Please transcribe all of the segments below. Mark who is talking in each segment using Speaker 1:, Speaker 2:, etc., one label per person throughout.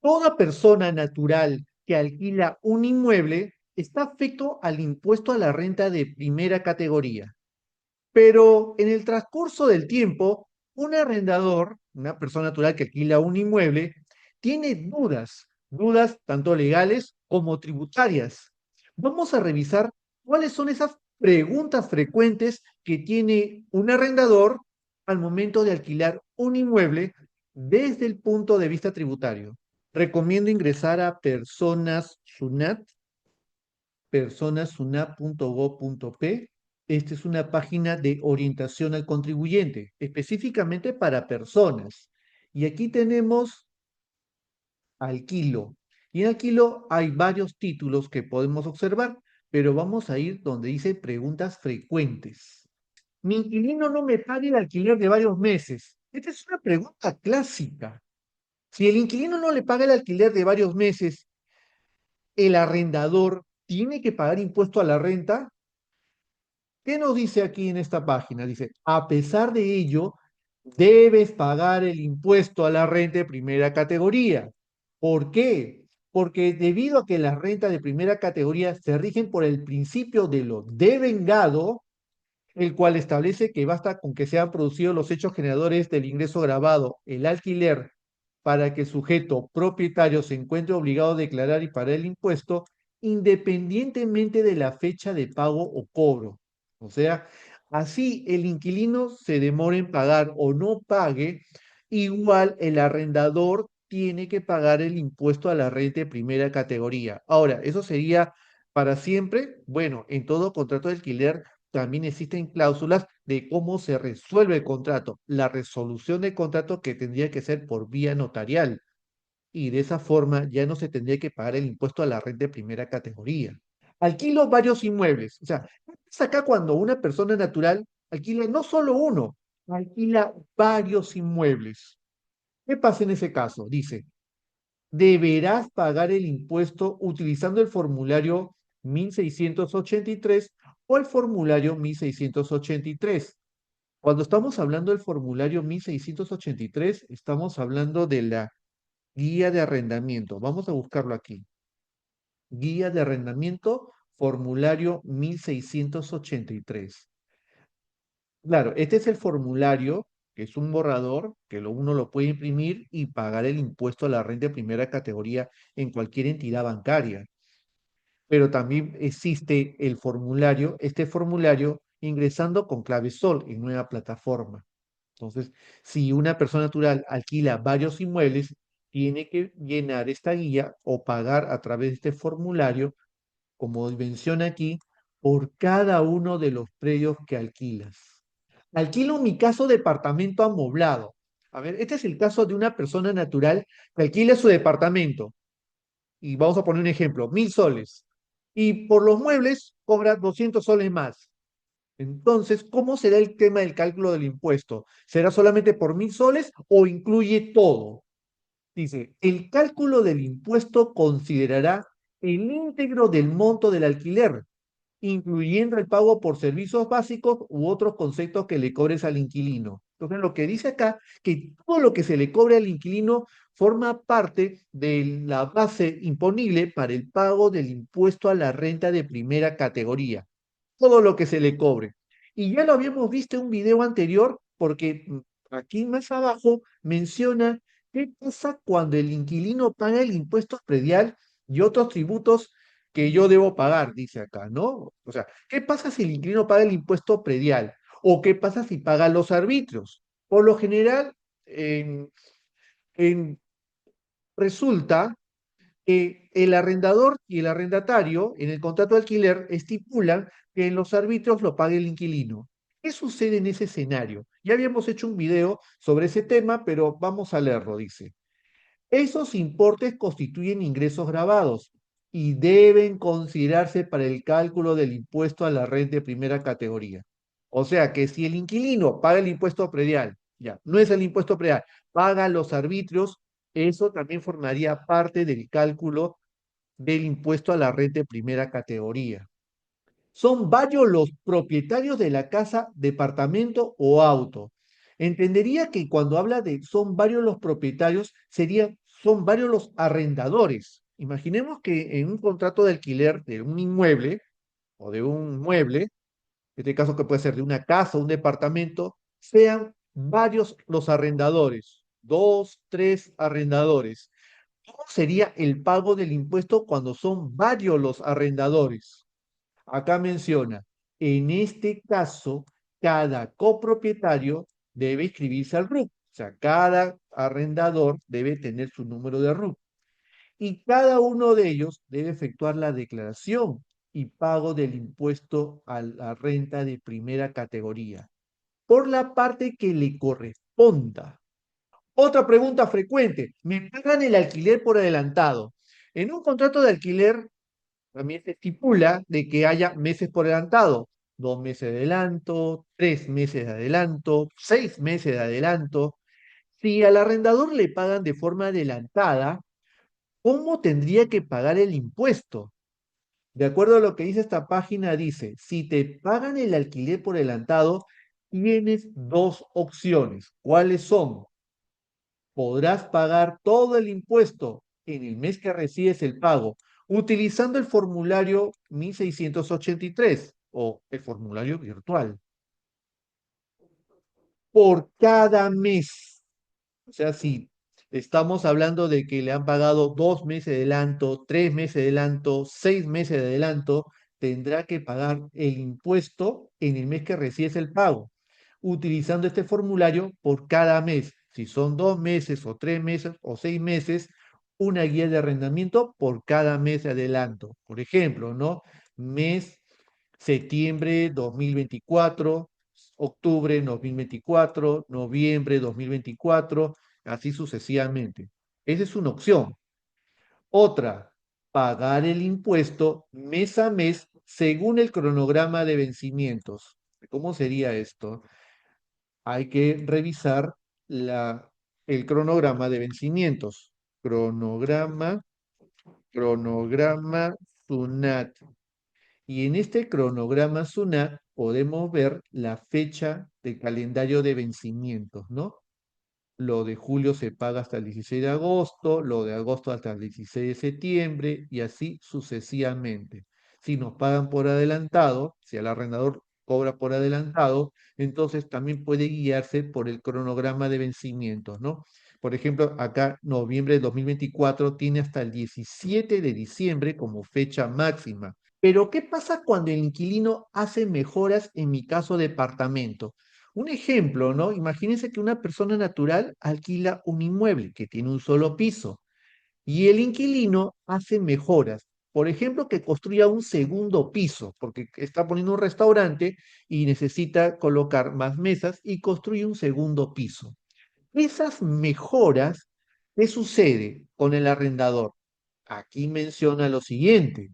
Speaker 1: Toda persona natural que alquila un inmueble está afecto al impuesto a la renta de primera categoría. Pero en el transcurso del tiempo, un arrendador, una persona natural que alquila un inmueble, tiene dudas tanto legales como tributarias. Vamos a revisar cuáles son esas preguntas frecuentes que tiene un arrendador al momento de alquilar un inmueble desde el punto de vista tributario. Recomiendo ingresar a personasunat.gov.p. Esta es una página de orientación al contribuyente, específicamente para personas. Y aquí tenemos alquilo. Y en alquilo hay varios títulos que podemos observar, pero vamos a ir donde dice preguntas frecuentes. Mi inquilino no me paga el alquiler de varios meses. Esta es una pregunta clásica. Si el inquilino no le paga el alquiler de varios meses, ¿el arrendador tiene que pagar impuesto a la renta? ¿Qué nos dice aquí en esta página? Dice, a pesar de ello, debes pagar el impuesto a la renta de primera categoría. ¿Por qué? Porque debido a que las rentas de primera categoría se rigen por el principio de lo devengado, el cual establece que basta con que sean producidos los hechos generadores del ingreso grabado, el alquiler, para que el sujeto propietario se encuentre obligado a declarar y pagar el impuesto, independientemente de la fecha de pago o cobro. O sea, así el inquilino se demore en pagar o no pague, igual el arrendador tiene que pagar el impuesto a la renta de primera categoría. Ahora, ¿eso sería para siempre? Bueno, en todo contrato de alquiler también existen cláusulas de cómo se resuelve el contrato, la resolución del contrato que tendría que ser por vía notarial. Y de esa forma ya no se tendría que pagar el impuesto a la renta de primera categoría. Alquilo varios inmuebles. O sea, es acá cuando una persona natural alquila no solo uno, alquila varios inmuebles. ¿Qué pasa en ese caso? Dice, deberás pagar el impuesto utilizando el formulario 1683 o el formulario 1683. Cuando estamos hablando del formulario 1683, estamos hablando de la guía de arrendamiento. Vamos a buscarlo aquí. Guía de arrendamiento, formulario 1683. Claro, este es el formulario, que es un borrador, que uno lo puede imprimir y pagar el impuesto a la renta de primera categoría en cualquier entidad bancaria. Pero también existe el formulario, este formulario ingresando con clave Sol en nueva plataforma. Entonces, si una persona natural alquila varios inmuebles, tiene que llenar esta guía o pagar a través de este formulario, como menciona aquí, por cada uno de los predios que alquilas. Alquilo mi caso departamento amoblado. A ver, este es el caso de una persona natural que alquila su departamento. Y vamos a poner un ejemplo, 1.000 soles. Y por los muebles cobra 200 soles más. Entonces, ¿cómo será el tema del cálculo del impuesto? ¿Será solamente por 1.000 soles o incluye todo? Dice, el cálculo del impuesto considerará el íntegro del monto del alquiler, incluyendo el pago por servicios básicos u otros conceptos que le cobres al inquilino. Entonces, lo que dice acá, que todo lo que se le cobre al inquilino forma parte de la base imponible para el pago del impuesto a la renta de primera categoría. Todo lo que se le cobre. Y ya lo habíamos visto en un video anterior, porque aquí más abajo menciona qué pasa cuando el inquilino paga el impuesto predial y otros tributos que yo debo pagar, dice acá, ¿no? O sea, ¿qué pasa si el inquilino paga el impuesto predial? ¿O qué pasa si paga los arbitrios? Por lo general, en, en- resulta que el arrendador y el arrendatario en el contrato de alquiler estipulan que en los arbitrios lo pague el inquilino. ¿Qué sucede en ese escenario? Ya habíamos hecho un video sobre ese tema, pero vamos a leerlo, dice. Esos importes constituyen ingresos grabados y deben considerarse para el cálculo del impuesto a la renta de primera categoría. O sea que si el inquilino paga el impuesto predial, ya, no es el impuesto predial, paga los arbitrios, eso también formaría parte del cálculo del impuesto a la renta de primera categoría. Son varios los propietarios de la casa, departamento o auto. Entendería que cuando habla de son varios los propietarios, serían son varios los arrendadores. Imaginemos que en un contrato de alquiler de un inmueble o de un mueble, en este caso que puede ser de una casa o un departamento, sean varios los arrendadores, dos, tres arrendadores. ¿Cómo sería el pago del impuesto cuando son varios los arrendadores? Acá menciona, en este caso, cada copropietario debe inscribirse al RUC. O sea, cada arrendador debe tener su número de RUC. Y cada uno de ellos debe efectuar la declaración y pago del impuesto a la renta de primera categoría, por la parte que le corresponda. Otra pregunta frecuente, ¿me pagan el alquiler por adelantado? En un contrato de alquiler también se estipula de que haya meses por adelantado, 2 meses de adelanto, 3 meses de adelanto, 6 meses de adelanto. Si al arrendador le pagan de forma adelantada, ¿cómo tendría que pagar el impuesto? De acuerdo a lo que dice esta página, dice, si te pagan el alquiler por adelantado, tienes dos opciones. ¿Cuáles son? Podrás pagar todo el impuesto en el mes que recibes el pago utilizando el formulario 1683 o el formulario virtual por cada mes. O sea, si estamos hablando de que le han pagado 2 meses de adelanto, 3 meses de adelanto, 6 meses de adelanto, tendrá que pagar el impuesto en el mes que recibes el pago, utilizando este formulario por cada mes. Si son 2 meses o 3 meses o 6 meses, una guía de arrendamiento por cada mes de adelanto. Por ejemplo, ¿no? Mes septiembre 2024, octubre 2024, noviembre 2024, así sucesivamente. Esa es una opción. Otra, pagar el impuesto mes a mes según el cronograma de vencimientos. ¿Cómo sería esto? Hay que revisar el cronograma de vencimientos. Cronograma, cronograma SUNAT. Y en este cronograma SUNAT podemos ver la fecha del calendario de vencimientos, ¿no? Lo de julio se paga hasta el 16 de agosto, lo de agosto hasta el 16 de septiembre y así sucesivamente. Si nos pagan por adelantado, si el arrendador cobra por adelantado, entonces también puede guiarse por el cronograma de vencimientos, ¿no? Por ejemplo, acá noviembre de 2024 tiene hasta el 17 de diciembre como fecha máxima. Pero, ¿qué pasa cuando el inquilino hace mejoras en mi caso departamento? Un ejemplo, ¿no? Imagínense que una persona natural alquila un inmueble que tiene un solo piso y el inquilino hace mejoras. Por ejemplo, que construya un segundo piso, porque está poniendo un restaurante y necesita colocar más mesas y construye un segundo piso. Esas mejoras, ¿qué sucede con el arrendador? Aquí menciona lo siguiente: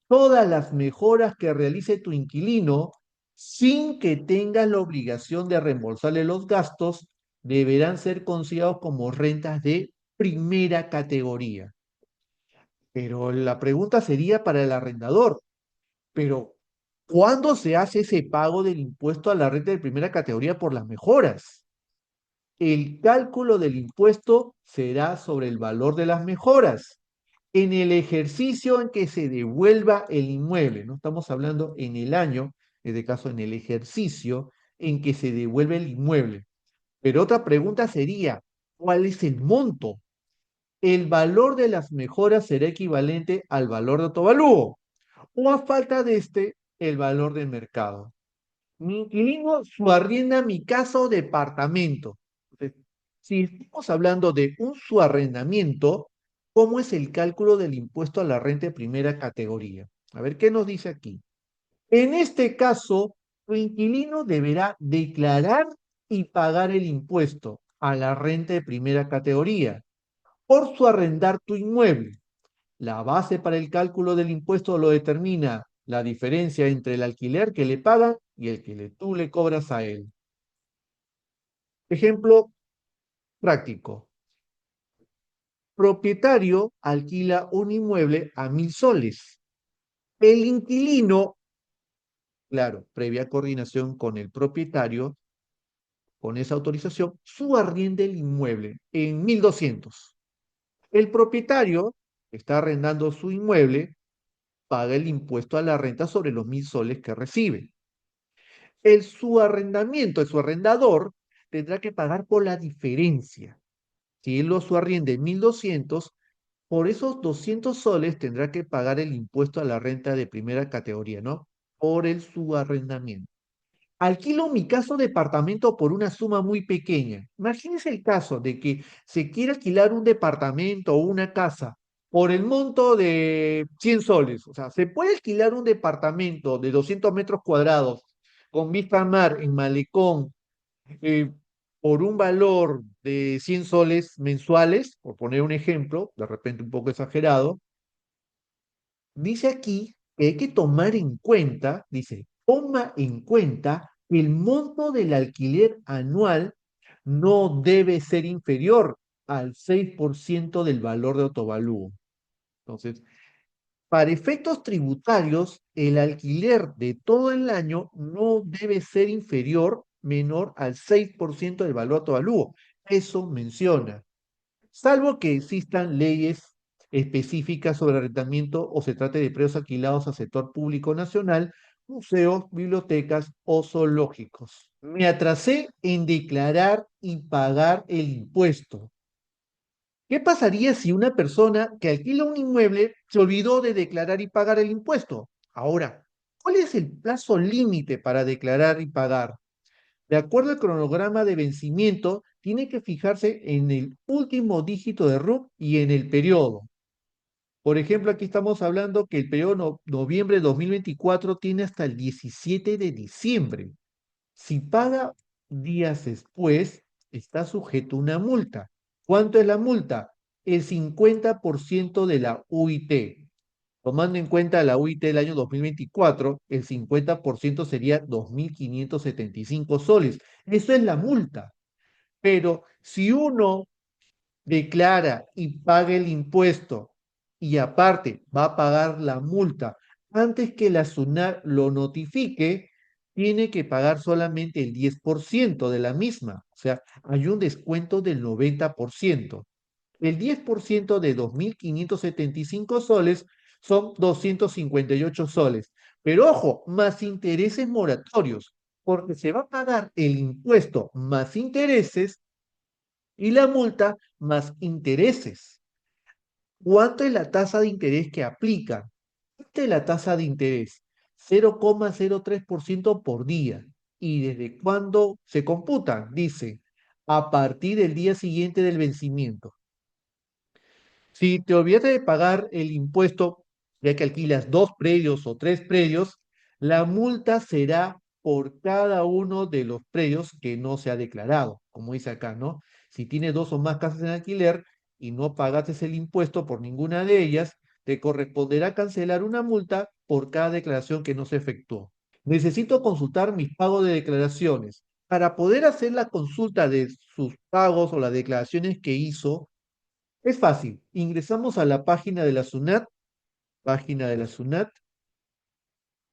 Speaker 1: todas las mejoras que realice tu inquilino sin que tengas la obligación de reembolsarle los gastos deberán ser considerados como rentas de primera categoría. Pero la pregunta sería para el arrendador, pero ¿cuándo se hace ese pago del impuesto a la renta de primera categoría por las mejoras? El cálculo del impuesto será sobre el valor de las mejoras en el ejercicio en que se devuelva el inmueble. No estamos hablando en el año, en este caso en el ejercicio en que se devuelve el inmueble. Pero otra pregunta sería, ¿cuál es el monto? ¿El valor de las mejoras será equivalente al valor de autovalúo? ¿O a falta de este, el valor del mercado? Mi inquilino subarrienda mi casa o departamento. Entonces, si estamos hablando de un subarrendamiento, ¿cómo es el cálculo del impuesto a la renta de primera categoría? A ver, ¿qué nos dice aquí? En este caso, tu inquilino deberá declarar y pagar el impuesto a la renta de primera categoría por su arrendar tu inmueble. La base para el cálculo del impuesto lo determina la diferencia entre el alquiler que le pagan y el que tú le cobras a él. Ejemplo práctico. Propietario alquila un inmueble a 1.000 soles. El inquilino, claro, previa coordinación con el propietario, con esa autorización, subarrienda el inmueble en 1.200. El propietario que está arrendando su inmueble paga el impuesto a la renta sobre los 1.000 soles que recibe. Su arrendamiento, su arrendador, tendrá que pagar por la diferencia. Si él lo su arriende en 1.200, por esos 200 soles tendrá que pagar el impuesto a la renta de primera categoría, ¿no? Por el subarrendamiento. Alquilo mi caso departamento por una suma muy pequeña. Imagínese el caso de que se quiere alquilar un departamento o una casa por el monto de 100 soles. O sea, se puede alquilar un departamento de 200 metros cuadrados con vista al mar en Malecón eh, por un valor de 100 soles mensuales, por poner un ejemplo, de repente un poco exagerado. Dice aquí que hay que tomar en cuenta, dice, toma en cuenta que el monto del alquiler anual no debe ser inferior al 6% del valor de autovalúo. Entonces, para efectos tributarios, el alquiler de todo el año no debe ser menor al 6% del valor de autovalúo. Eso menciona salvo que existan leyes específicas sobre arrendamiento o se trate de predios alquilados al sector público nacional, museos, bibliotecas o zoológicos. Me atrasé en declarar y pagar el impuesto. ¿Qué pasaría si una persona que alquila un inmueble se olvidó de declarar y pagar el impuesto? Ahora, ¿cuál es el plazo límite para declarar y pagar? De acuerdo al cronograma de vencimiento, tiene que fijarse en el último dígito de RUC y en el periodo. Por ejemplo, aquí estamos hablando que el periodo noviembre de 2024 tiene hasta el 17 de diciembre. Si paga días después, está sujeto a una multa. ¿Cuánto es la multa? El 50% de la UIT. Tomando en cuenta la UIT del año 2024, el 50% sería 2.575 soles. Eso es la multa. Pero si uno declara y paga el impuesto y aparte va a pagar la multa antes que la SUNAT lo notifique, tiene que pagar solamente el 10% de la misma. O sea, hay un descuento del 90%. El 10% de 2.575 soles son 258 soles. Pero ojo, más intereses moratorios, porque se va a pagar el impuesto más intereses y la multa más intereses. ¿Cuánto es la tasa de interés que aplica? Esta es la tasa de interés, 0,03% por día. ¿Y desde cuándo se computa? Dice, a partir del día siguiente del vencimiento. Si te olvidaste de pagar el impuesto, ya que alquilas 2 predios o 3 predios, la multa será por cada uno de los predios que no se ha declarado, como dice acá, ¿no? Si tienes 2 o más casas en alquiler y no pagaste el impuesto por ninguna de ellas, te corresponderá cancelar una multa por cada declaración que no se efectuó. Necesito consultar mis pagos de declaraciones. Para poder hacer la consulta de sus pagos o las declaraciones que hizo, es fácil. Ingresamos a la página de la SUNAT, página de la SUNAT,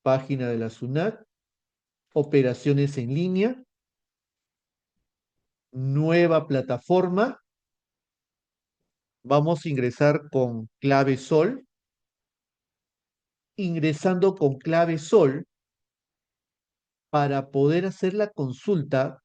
Speaker 1: página de la SUNAT, operaciones en línea, nueva plataforma. Vamos a ingresar con clave SOL. Ingresando con clave SOL para poder hacer la consulta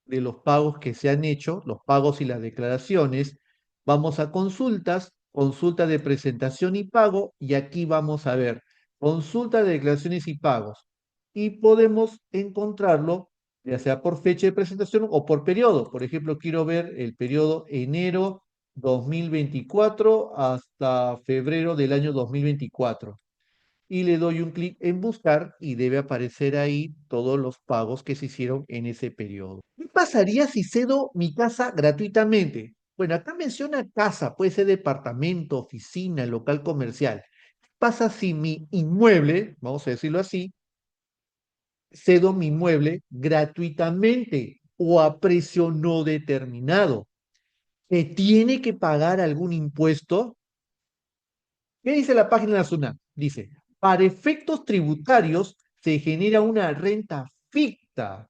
Speaker 1: de los pagos que se han hecho, los pagos y las declaraciones. Vamos a consultas, consulta de presentación y pago, y aquí vamos a ver consulta de declaraciones y pagos. Y podemos encontrarlo ya sea por fecha de presentación o por periodo. Por ejemplo, quiero ver el periodo enero 2024 hasta febrero del año 2024 y le doy un clic en buscar y debe aparecer ahí todos los pagos que se hicieron en ese periodo. ¿Qué pasaría si cedo mi casa gratuitamente? Bueno, acá menciona casa, puede ser departamento, oficina, local comercial. ¿Qué pasa si mi inmueble, vamos a decirlo así, cedo mi inmueble gratuitamente o a precio no determinado? ¿Se tiene que pagar algún impuesto? ¿Qué dice la página de la SUNAT? Dice, para efectos tributarios se genera una renta ficta.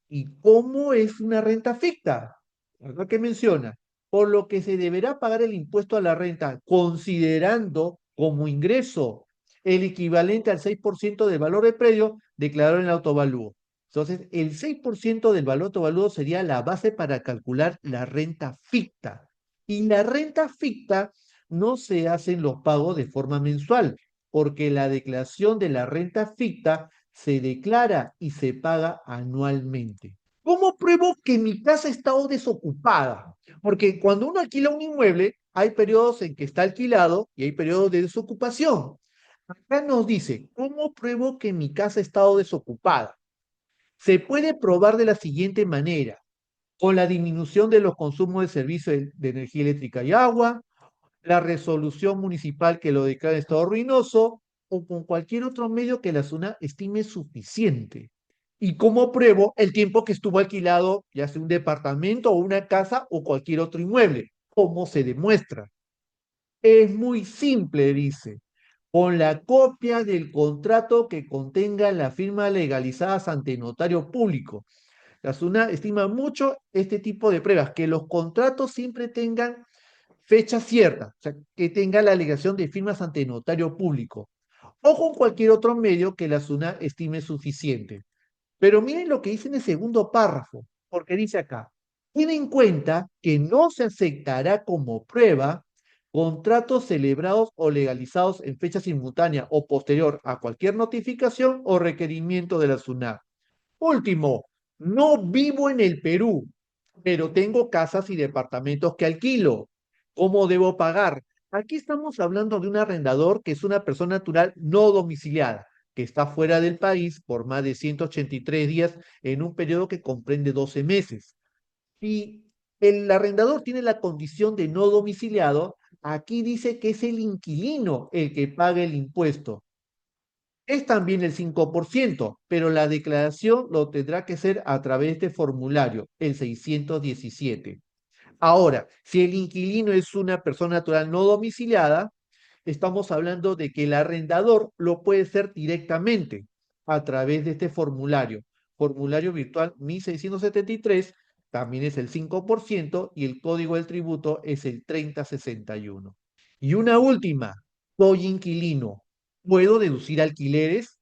Speaker 1: ¿Y cómo es una renta ficta? ¿Verdad que menciona? por lo que se deberá pagar el impuesto a la renta considerando como ingreso el equivalente al 6% del valor del predio declarado en el autovalúo. Entonces, el 6% del valor autovalúo sería la base para calcular la renta ficta. Y la renta ficta no se hacen los pagos de forma mensual, porque la declaración de la renta ficta se declara y se paga anualmente. ¿Cómo pruebo que mi casa está desocupada? Porque cuando uno alquila un inmueble, hay periodos en que está alquilado y hay periodos de desocupación. Acá nos dice, ¿cómo pruebo que mi casa ha estado desocupada? Se puede probar de la siguiente manera, con la disminución de los consumos de servicio de energía eléctrica y agua, la resolución municipal que lo declara estado ruinoso o con cualquier otro medio que la SUNAT estime suficiente. ¿Y cómo pruebo el tiempo que estuvo alquilado, ya sea un departamento o una casa o cualquier otro inmueble? ¿Cómo se demuestra? Es muy simple, dice, con la copia del contrato que contenga la firma legalizada ante notario público. La SUNAT estima mucho este tipo de pruebas, que los contratos siempre tengan fecha cierta, o sea, que tenga la alegación de firmas ante notario público o con cualquier otro medio que la SUNAT estime suficiente. Pero miren lo que dice en el segundo párrafo, porque dice acá, tiene en cuenta que no se aceptará como prueba contratos celebrados o legalizados en fecha simultánea o posterior a cualquier notificación o requerimiento de la SUNAT. Último, no vivo en el Perú, pero tengo casas y departamentos que alquilo. ¿Cómo debo pagar? Aquí estamos hablando de un arrendador que es una persona natural no domiciliada, que está fuera del país por más de 183 días en un periodo que comprende 12 meses. Y el arrendador tiene la condición de no domiciliado, aquí dice que es el inquilino el que paga el impuesto. Es también el 5%, pero la declaración lo tendrá que ser a través de este formulario, el 617. Ahora, si el inquilino es una persona natural no domiciliada, estamos hablando de que el arrendador lo puede hacer directamente a través de este formulario. Formulario virtual 1673, también es el 5% y el código del tributo es el 3061. Y una última, soy inquilino. ¿Puedo deducir alquileres?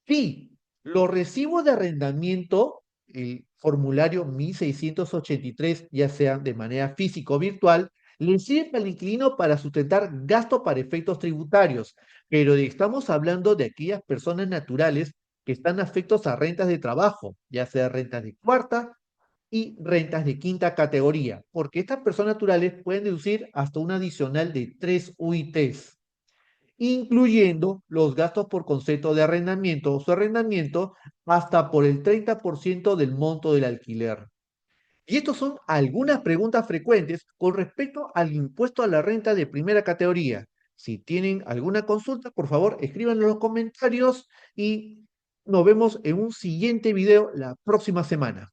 Speaker 1: Sí, los recibos de arrendamiento, el formulario 1683, ya sean de manera física o virtual, le sirve al inquilino para sustentar gasto para efectos tributarios, pero estamos hablando de aquellas personas naturales que están afectos a rentas de trabajo, ya sea rentas de cuarta y rentas de quinta categoría, porque estas personas naturales pueden deducir hasta un adicional de 3 UITs incluyendo los gastos por concepto de arrendamiento o su arrendamiento hasta por el 30% del monto del alquiler. Y estas son algunas preguntas frecuentes con respecto al impuesto a la renta de primera categoría. Si tienen alguna consulta, por favor, escríbanlo en los comentarios y nos vemos en un siguiente video la próxima semana.